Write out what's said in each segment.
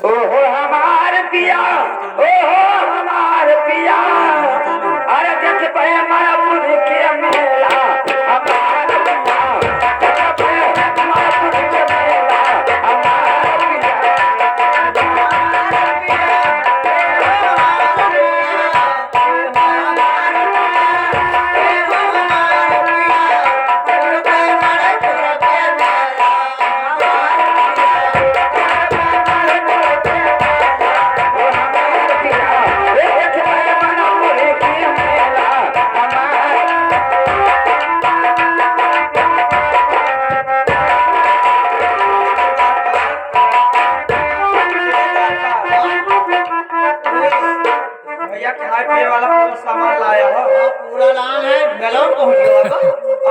ओहो हमार पिया, ओहो हमार पिया, अरे देख पे मायापुर के मेला हमार पिया, देख पे मायापुर के मेला हमार पिया। वाला पूरा सामान लाया हो। पूरा लान है गलौन पहुंच गया था।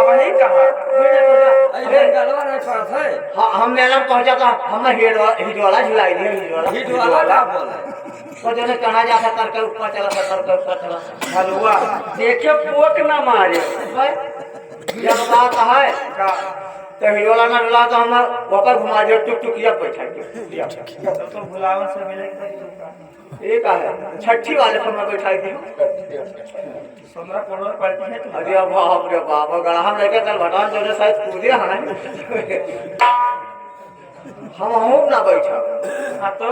अब वही कहा अरे गलौन है पास है। हाँ हम मेला पहुंचा था। हम हिट वाला झुलाई दिया हिट वाला बोला तो जो चढ़ा जाता करके ऊपर चला करके ऊपर चला हलवा देखे पोक ना मारे जब बात है तो हिट वाला ना मिला तो हम ऊपर घुमा दिया टुक टुकिया बैठा के तो बुलावन से मिलेंगे एक है छठी वाले पर मैं बैठाई थी 15 करोड़ पड़ती है तो अरे बाप रे बाप गड़ा हम लेके कल भटान जो शायद कूदे हैं हम ना बैठा हाँ तो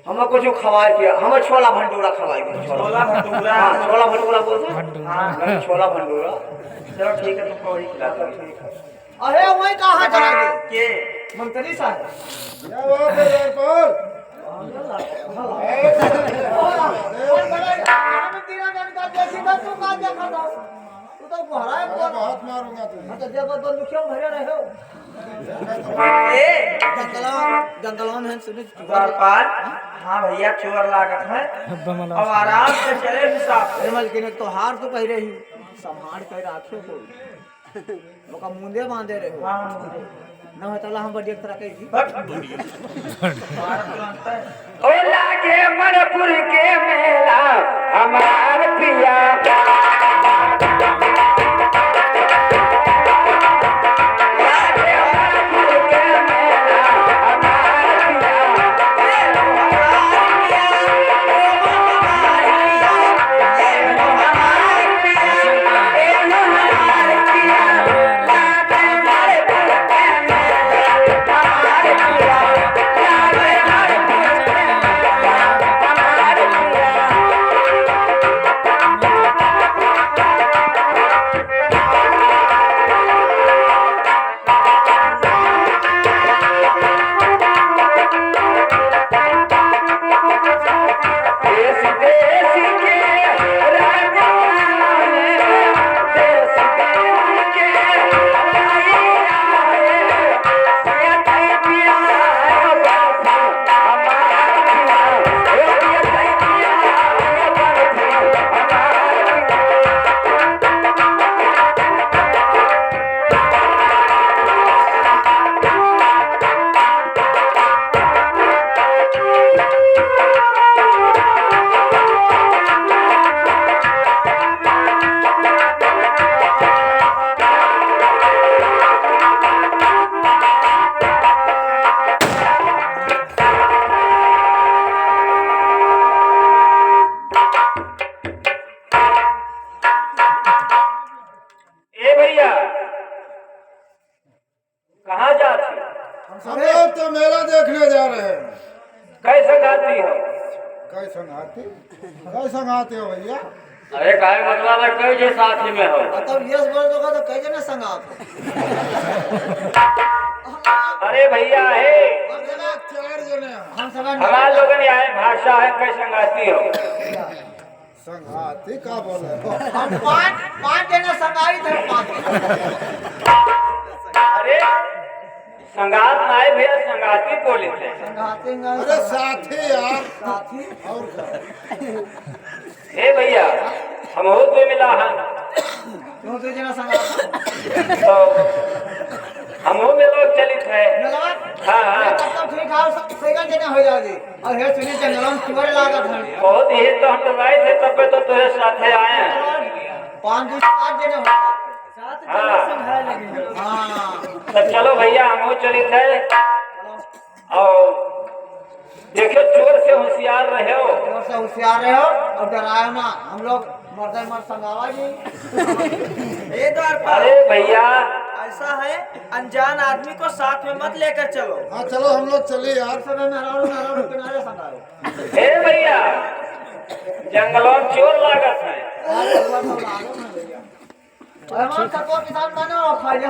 हम कुछ खवाए किया हम छोला भंडूरा खवाई दिया छोला भटूरा हाँ छोला भंडूरा बोलते हैं हाँ छोला भंडूरा चलो ठीक है तुमको वही खिला दो ठीक है अरे वही कहाँ चला गए के मंत्री साहब क्या बात है जयपाल? बहुत मारूंगा जंगलों में द्वारपाल हाँ भैया चोर लागत है अब आराम से चले हिसाब तो हार तो पहले ही संभाल कर राखियो को मुंदे बांधे रहे हाँ न होता हम बड़ी तरह कही ओ लागे मनपुर के मेला हमार पिया, लागे मनपुर के मेला हमार कहाँ जाती हम लोग तो मेला देखने जा रहे हैं। कैसे जाती हो? कैसे संगाते हो भैया? अरे काय मतलब है कई जो साथी में हो तब यस बोल दोगा तो कह देना संग आप अरे भैया है 4 जने हैं। हम सब हमारा लोगों ने आए भाषा है कैसे संगाती हो? संगाती का बोले हो? हम पांच जने संगाई थे 5 अरे संगात नाय भैया संगाती बोले थे। संगाते अरे साथी यार साथी और क्या? हे भैया हम हो तो मिला है क्यों तो जना संगाता तो हम हो में लोग चलित है। हाँ हाँ तब ठीक है सब सेकंड जने हो जाओगे और हे सुनी जंगलों में चुवर लागत है बहुत ही तो हम तो आए थे तब पे तो तुझे साथे आए हैं। 5 जने हो हाँ हाँ तो चलो भैया हम चले थे और देखो चोर से होशियार रहे हो। जोर से होशियार रहे हो और डरायो ना, हम लोग मर्द मर्द संगावा जी। ये द्वारपाल अरे भैया ऐसा है, अनजान आदमी को साथ में मत लेकर चलो। हाँ चलो हम लोग चले यार। सब मेहरारू किनारे संगाओ। हे भैया जंगलों में चोर लागत है। हमारे सको किसान बने हो खाइए।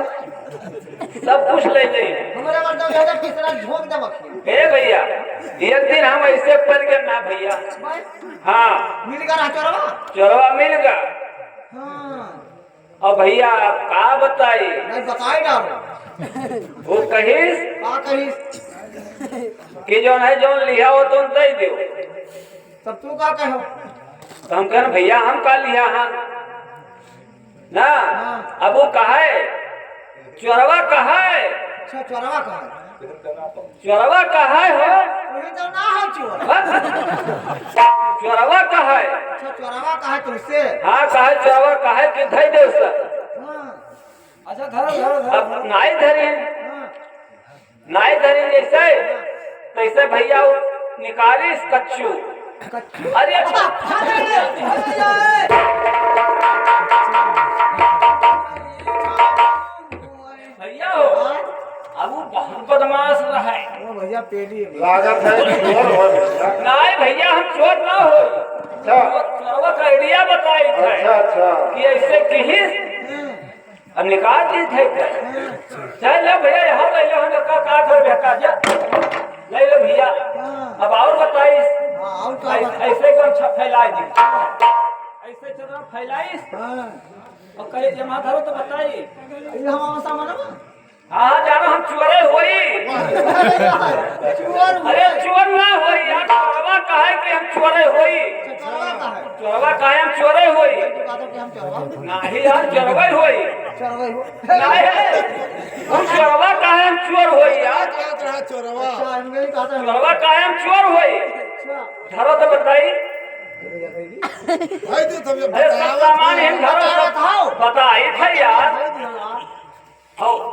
सब कुछ ले ले। हमारे वर्दा ज्यादा किसरा झोंक दे मक्खी। हे भैया एक दिन हम ऐसे पड़ गए ना भैया। हाँ मिल गया चोरवा। चोरवा मिल गया। हाँ और भैया का बताई नहीं बताई डालो। वो कहिस का कही कि जो है जो लिया हो तुम दे दो। सब तू का कहो। तो हम कहना भैया हम का लिया हाँ ना। अब वो कहा है चोरवा कहा है। अच्छा चोरवा कहा है। चोरवा कहा है हो वही तो ना है चोर। चोरवा कहा है। अच्छा चोरवा कहा है तुझसे। हाँ कहा है चोरवा कहा है कि धई दे सर। हाँ अच्छा धरो अब नाई धरी हाँ नाई धरी जैसे तैसे भैया वो निकालिस कच्चू। अरे भैया हो अब वो बहुत बदमाश रहा है। वो भैया पेली लागत है चोर हो गया। नहीं भैया हम चोर ना हो। चोरवा का आइडिया बताई थे अच्छा कि ऐसे कहीं अब निकाल दी थे। चल ले भैया यहाँ ले लो हम का काट हो बेकार जा ले लो भैया। अब और बताई हाँ और क्या बात। ऐसे गमछा फैला दी ऐसे चदरा फैलाइस हाँ और कहे जमा धरो तो बताई। ये हम सामान हाँ जानो हम चोरे होई। चोर अरे चोर ना होई यार चोरवा कहा है कि हम चोरे होई। चोरवा का है। चोरवा कहा है हम चोरे होई। कहते कि हम चोरवा नहीं यार चोरवा होई चोरवा हो। नहीं हम चोरवा कहा है हम चोर होई यार। बात रहा चोरवा। अच्छा हम यही कहते हैं। चोरवा कहा है हम चोर होई। अच्छा धरो तो बताई। भाई तो तुम अरे सब सामान हम धरो सब बताई था यार।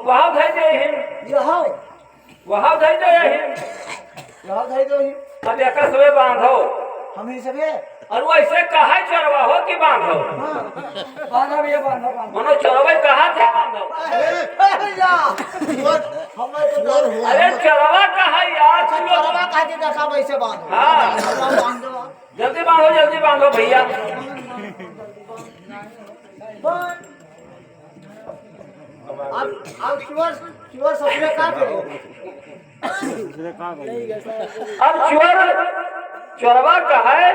वहाँ भेज दे हम यहाँ वहाँ भेज दे हम। यहाँ धाई दो ही अब एक सबे बांधो हम ही सबे। और वो ऐसे कहा है चोरवा हो कि बांधो। बांधा भी बांधा बांधा। मनो चोरवा कहा था बांधो। चोर हो अरे चोरवा कहा यार चोरवा कहा कि देखा वैसे बांधो। हाँ। बांधो जल्दी बांधो भैया। अब चोर सपने का करो। अब चोरवा कहा है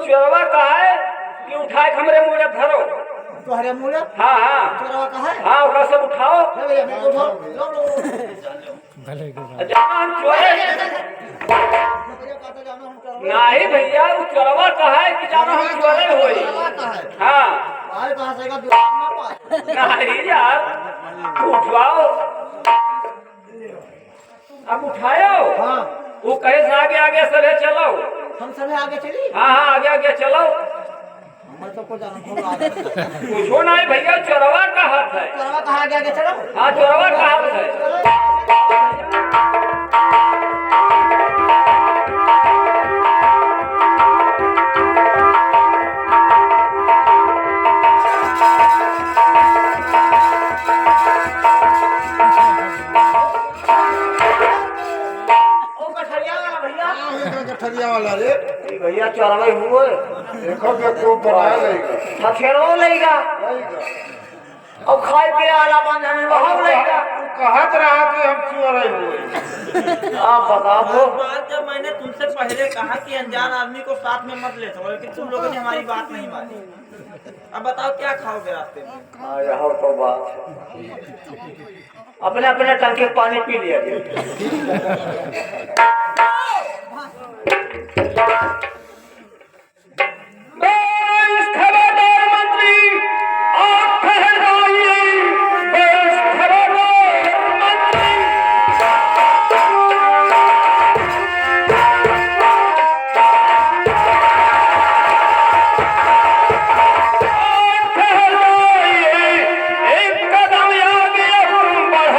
चोरवा कहा है कि उठाए हमरे मुँह धरो। तुम्हारे मुँह हाँ हाँ चोरवा कहा है। हाँ ओकरा सब उठाओ। भैया मैं उठाओ लो जहाँ हम चोरे नहीं भैया वो चोरवा कहा है कि जानो हम चोरे होई। कहा है। हाँ भाई कहाँ से का दुकान ना पाए। नहीं यार उठवाओ। अब उठाओ। हाँ वो कहे से आगे आगे सभे चलो। हम सभी आगे चली। हाँ हाँ आगे आगे चलो। मैं तो को जाना भूल आगे। पूछो नहीं भैया चोरवा का हाथ है। चोरवा कहा आगे चलो। हाँ चोरवा का हाथ है। गठरिया वाला रे। भैया चोरवा हुए देखो के खूब बनाया लेगा। हथेरो लेगा और खाए पे आला बांधने वहाँ लेगा। कहत रहा कि हम चोर हुए। आप बताओ। बात जब मैंने तुमसे पहले कहा कि अनजान आदमी को साथ में मत ले चलो, लेकिन तुम लोगों ने हमारी बात नहीं मानी। अब बताओ क्या खाओगे रास्ते में। यह तो बात अपने अपने टंके पानी पी लिया। खबरदार मंत्री आप ठहराइए। खबरदार मंत्री ठहराइए। एक कदम आगे बढ़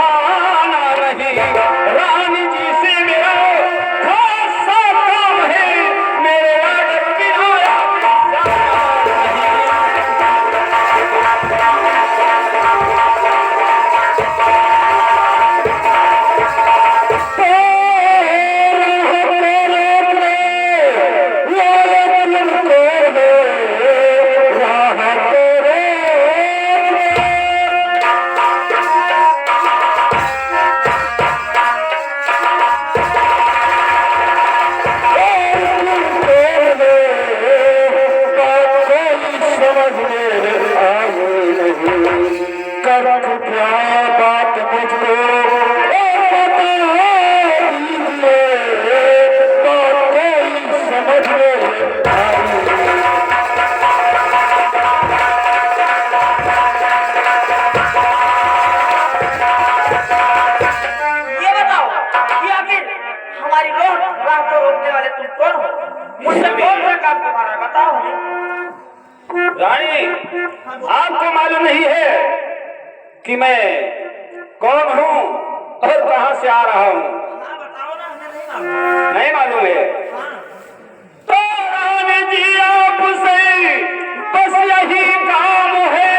रख क्या बात मुझको समझ में ये बताओ कि आखिर हमारी राह को रोकने वाले तुम कौन हो? मुझसे कौन सा काम तुम्हारा है? बताओ हमें। रानी, आपको मालूम नहीं है कि मैं कौन हूँ और कहाँ से आ रहा हूँ? हाँ बताओ ना, हमें नहीं मालूम। नहीं मालूम है? हाँ। तो रानी जी आपसे बस यही काम है,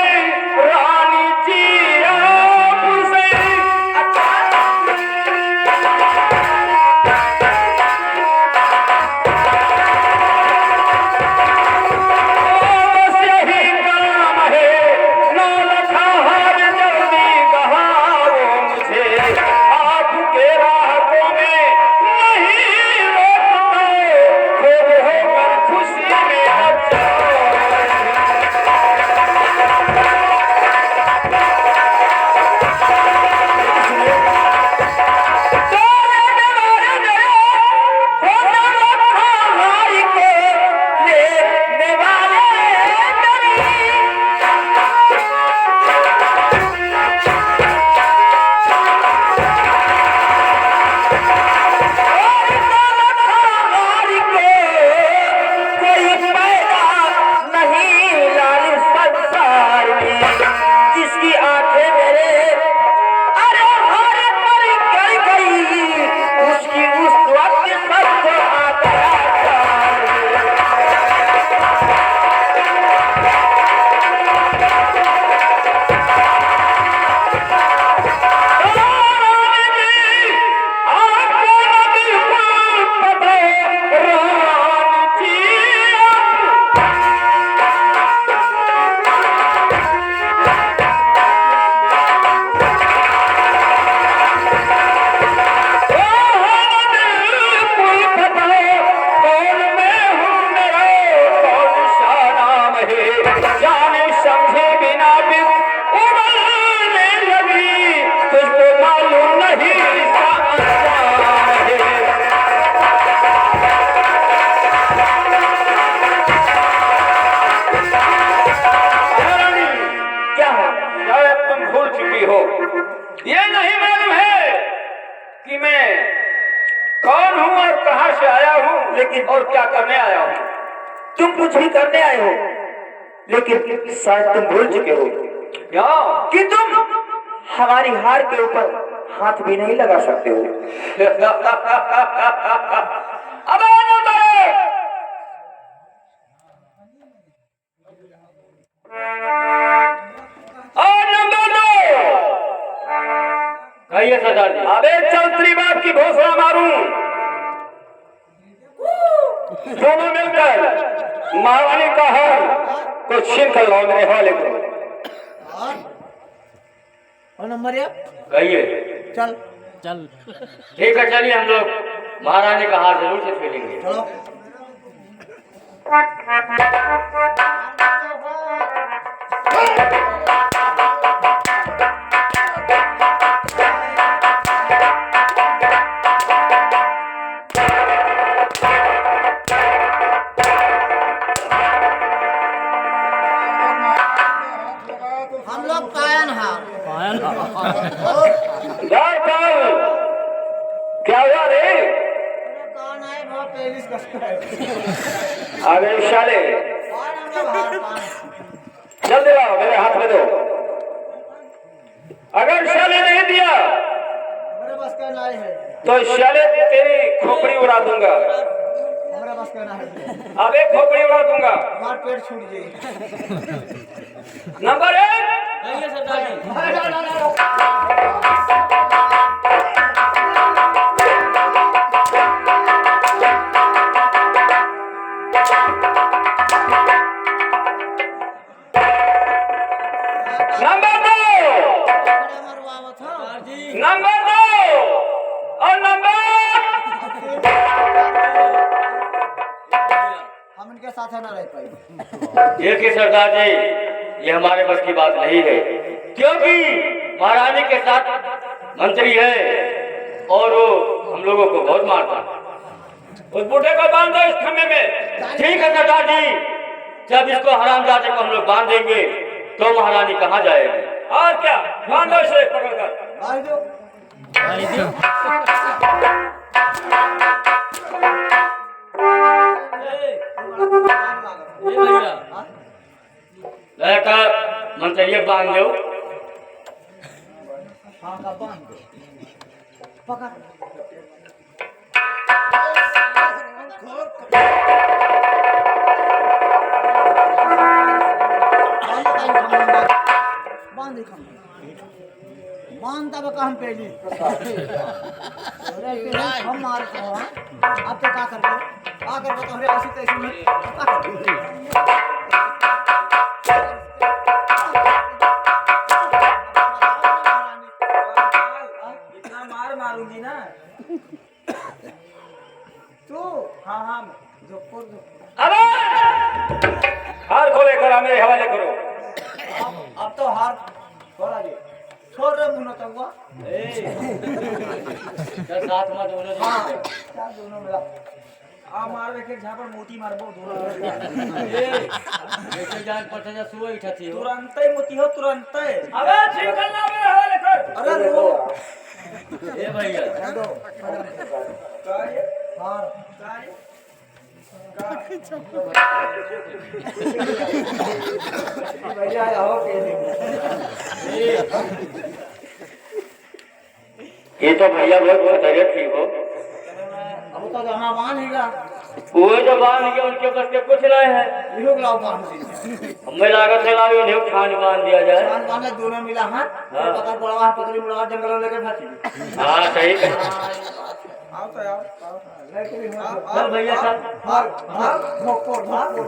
रानी जी आपसे। बस यही काम है, नौलखा हार जल्दी बहारो मुझे, आपके राहों में नहीं रोकता, खूब होकर खुशी में अच्छा। जिसकी आंखें मेरे अरे हर पर कर गई, उसकी उस वक्त सबको आ गया। समझे बिना भी उड़ने लगी, तुझको मालूम नहीं इसका अंजाम है। क्या है? शायद तुम भूल चुकी हो, ये नहीं मालूम है कि मैं कौन हूँ और कहाँ से आया हूँ, लेकिन और क्या करने आया हूँ। तुम कुछ भी करने आए हो, लेकिन शायद तुम भूल चुके हो क्यों? कि तुम हमारी हार के ऊपर हाथ भी नहीं लगा सकते हो। अब आने दो। कहिए सरदार जी। अबे चल तेरी बाप की घोषणा मारूं, दोनों मिलकर महारानी का हार को छीन कर लौटने वाले को। और नंबर एक कहिए। चल ठीक है, चलिए हम लोग महारानी का हार जरूर से खेलेंगे। चलो। हम लोग कायन हार। क्या हुआ रे? कौन है बहुत तेजी से अबे शाले, जल्दी लाओ, मेरे हाथ में दो। अगर शाले नहीं दिया मेरे बस का नहीं है। तो शाले तेरी खोपड़ी उड़ा दूंगा। हमारा बस का नहीं है। अबे खोपड़ी उड़ा दूंगा। हमारा पेट छूट जाए। नंबर एक। कहिए सरदार जी। नंबर दो। नंबर दो और नंबर हम इनके साथ है ना रह पाएंगे। ये कि सरदार जी, ये हमारे बस की बात नहीं है। क्योंकि महारानी के साथ मंत्री है और वो हम लोगों को बहुत मारता है। उस बूढ़े को बांध दो इस खम्भे में। ठीक है सरदार जी, जब इसको हरामजादे को हम लोग बांध देंगे तो महारानी कहाँ जाएगी? और क्या, बांध दो इसे पकड़कर। आई दो लड़का मंत्री बांध दो। हाँ का बांध दो पकड़ बांध तब हम पहली हम मार अब तो क्या कर तो हमें ऐसी तैसी में इतना मार मारूंगी ना तू हाँ हाँ अबे हार खोले कर मेरे हवाले करो। अब तो हार छोड़ा जी छोड़ रहे मुन्ना चंगा साथ में दोनों हाँ क्या दोनों मिला आ मार देखे झापर मोती मारबो जान पड़ता जा सुई उठाती हो। तुरंत ही मोती हो तुरंत ही। अबे निकलना मेरे हवाले कर। अरे रो ए भैया दो हार भैया आओ के ये तो भैया बहुत खतरनाक थी वो। अब तो जाना मान हीगा वो जो बांध गया उनके बस के कुछ नहीं है। ये लोग लाओ मान दी हमें लागत है लाओ इन्हें छान बांध दिया जाए। जान मान दोनों मिला हाथ हाँ। पकड़ पड़ा पकड़ी मुड़ा जंगल में लेके फांसी हाँ सही है। आओ तो आओ चल भैया चल। भाग भाग धोको धोको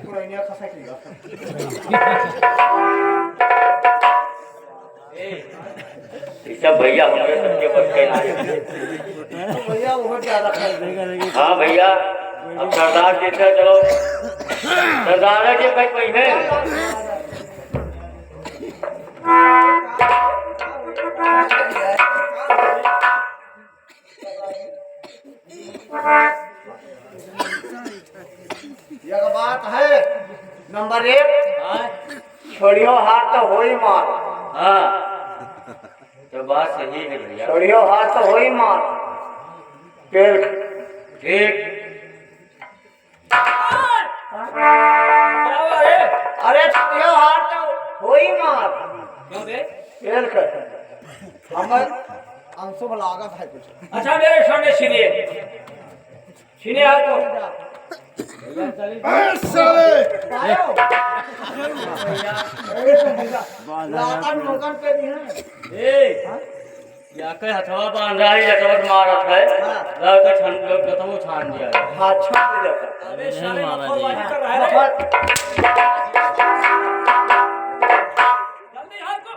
पुरानिया खसा किया ये सब भैया हमारे सबके बस के नहीं। भैया बहुत ज्यादा खाई देगा हाँ भैया अब सरदार जी से चलो सरदार जी कहीं कहीं है। यह बात है नंबर 1 छोड़ियो हाथ तो हो ही मार हाँ तो बात सही है भैया। छोड़ियो हाथ तो हो ही मार पेड़ ठीक अरे छोड़ियो हाथ तो हो ही मार क्यों बे? पेड़ कर हमर अंशुभ लागत है कुछ अच्छा मेरे सामने सीने हाथ को। लोगन पे दी है या कहीं हथवा बांध रहा है या तो मारत है ला तो छन लोग तो छान दिया है। हाथ छोड़ दे अबे साले मफलबाजी कर रहा है रे। जल्दी हाथ को।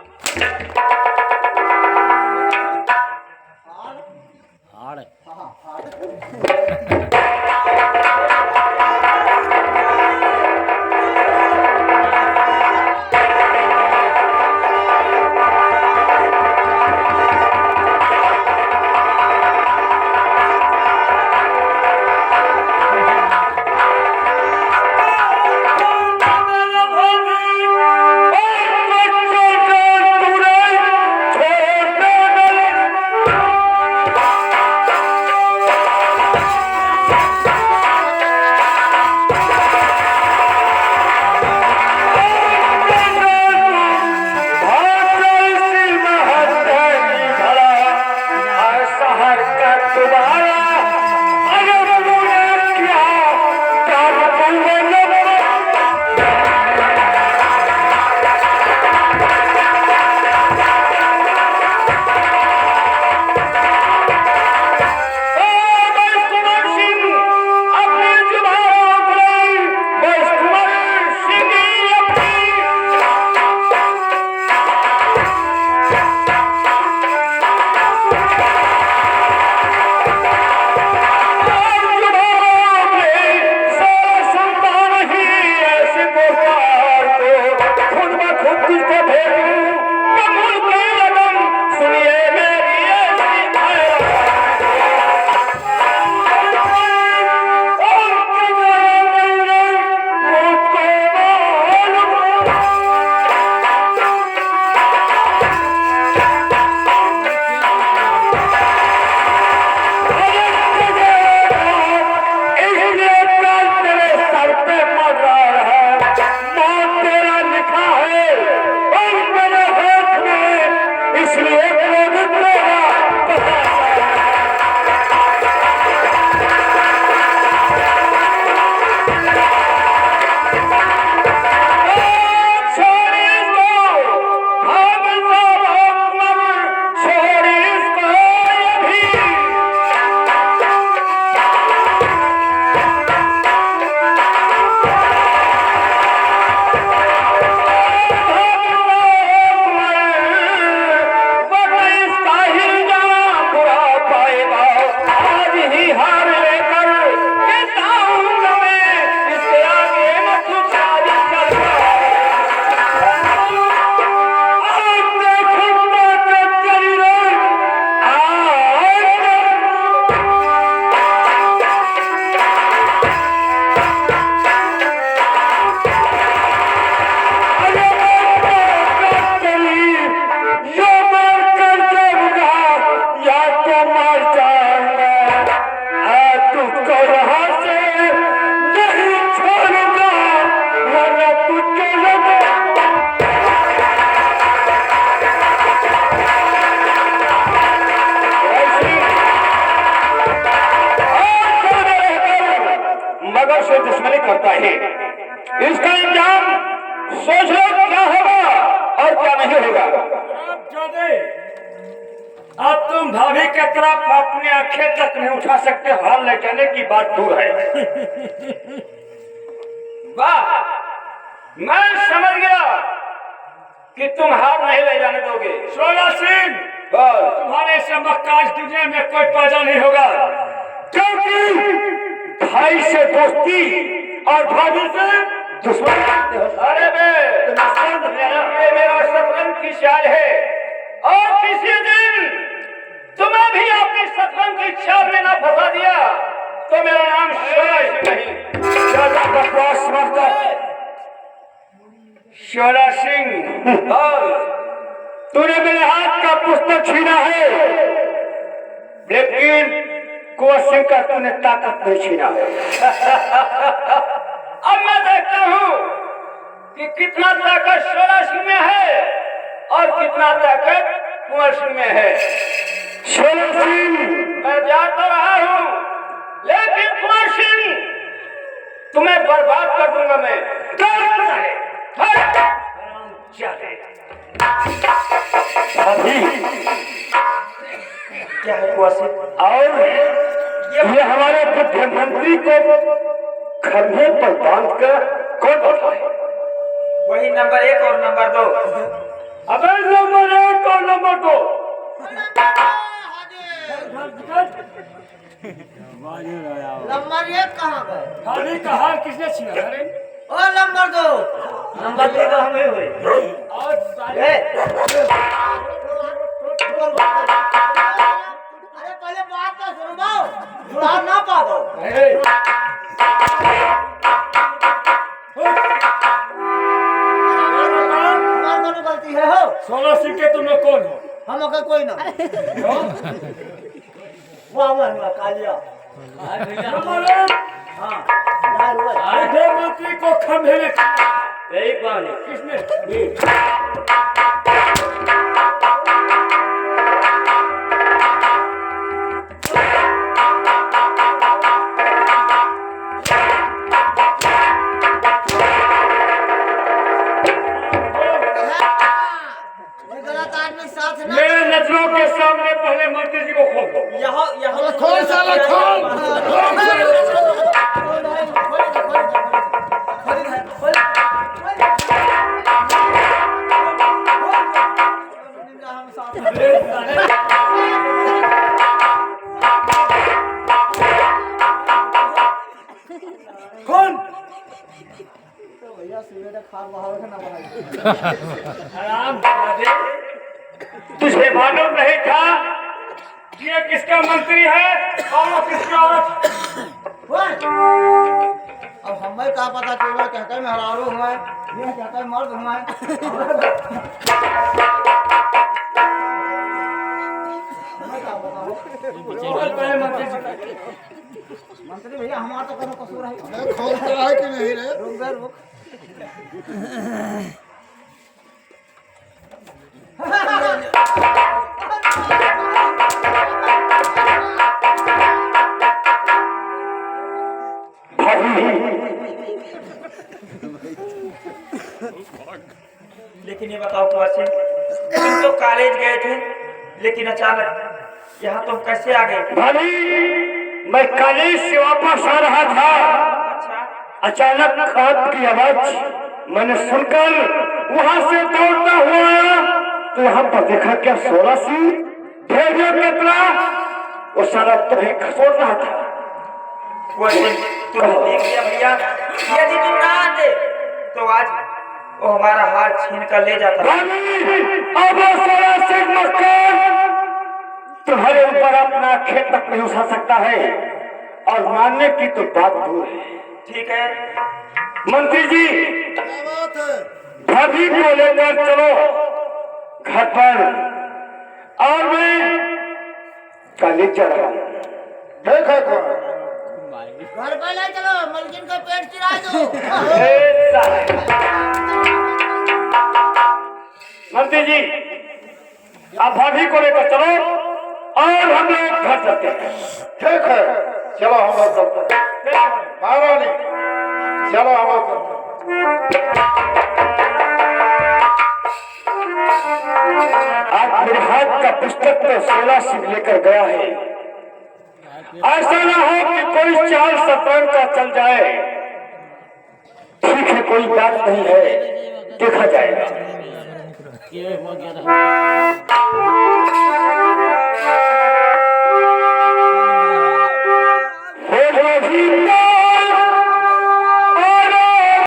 सौदागर से दुश्मनी करता है। इसका अंजाम सोच लो क्या होगा और क्या नहीं होगा। अब तुम भाभी के तरफ अपने आंखें तक नहीं उठा सकते, हाल ले जाने की बात दूर है। वाह, मैं समझ गया कि तुम हार नहीं ले जाने दोगे। सोला सिंह, तुम्हारे से मक्काज दुनिया में कोई पैदा नहीं होगा, क्योंकि भाई से दोस्ती और भाभी से दुश्मनी करते हो। अरे बे, ये मेरा शतरंज की चाल है और किसी दिन तुम्हें भी अपनी शतरंज की चाल में ना फंसा दिया तो मेरा नाम शोला सिंह नहीं। ज्यादा बकवास मत कर। शोला सिंह, तूने मेरे हाथ का पुस्तक छीना है, लेकिन कुंवर सिंह का तूने ताकत नहीं छीना है। अब मैं देखता हूँ कि कितना ताकत शोला सिंह में है और कितना ताकत कुंवर सिंह में है। शोला सिंह, मैं जा तो रहा हूँ, लेकिन कुंवर सिंह तुम्हें बर्बाद कर दूंगा मैं। अभी क्या है कुंवर सिंह? और ये हमारे मुख्यमंत्री को खंभे पर बांध कर कौन बताए? वही नंबर 1 और नंबर 2। अबे नंबर 1 और नंबर 2 नंबर 1 कहाँ गए? भाभी का हाल किसने छीना? अरे ओ नंबर 2 नंबर 2 तो हमें हुए। और अरे पहले बात तो सुनो, जुड़ा ना पाओ। हमारी गलती है हो। सोलह सिंह के तुम लोग कौन हो? हम अगर कोई ना वाह कालिया। नंबर 1, हाँ मुख्यमंत्री को खंभे में यही कौन है? किसने? गलत आदमी साथ ना मेरे नजरों के सामने पहले मंत्री जी को खोलो। यहाँ खोल साला खोल। कौन? भैया सुबह खाद बहाव ना बनाई। आराम दे। तुझे मालूम नहीं था कि ये किसका मंत्री है और वो किसकी औरत? अब हमें क्या पता चला क्या कहीं हरारू हुआ है, ये क्या कहीं मर्द हुआ है। हमें क्या पता हो? मंत्री भैया हमारा तो कोनो कसूर है। खोलता है कि नहीं रे? रुक बे रुक। लेकिन ये बताओ कुंवर सिंह, तुम तो कॉलेज गए थे, लेकिन अचानक यहाँ तुम कैसे आ गए? भाभी, मैं कॉलेज से वापस आ रहा था, अच्छा, अचानक खाद की आवाज मैंने सुनकर वहां से दौड़ता हुआ आया, तो यहाँ पर देखा क्या सोलह सिंह भेड़ियों की तरह वो सारा तुम्हें खसोट रहा था। कुंवर सिंह तुमने देख लिया भैया, यदि तुम ना आते तो आज वो हमारा हार छीन कर ले जाता। भाभी, अब वो सोलह सिंह मक्कार तुम्हारे ऊपर अपना खेत तक नहीं उठा सकता है, और मानने की तो बात दूर है। ठीक है मंत्री जी, क्या बात है? भाभी को लेकर चलो घर पर, और मैं कॉलेज चल रहा हूँ। ठीक है कौन? घर पर ले चलो, मलकिन का पेट चिरा दो। मंत्री जी, आप भाभी को लेकर चलो और हम लोग घर चलते हैं। ठीक है, चलो हम लोग चलते हैं। महारानी चलो हवा करते आज मेरे हाथ का पुस्तक तो 16 सिंह लेकर गया है। ऐसा ना हो कि कोई चाल शतरंज का चल जाए। ठीक है, कोई बात नहीं है, देखा जाएगा।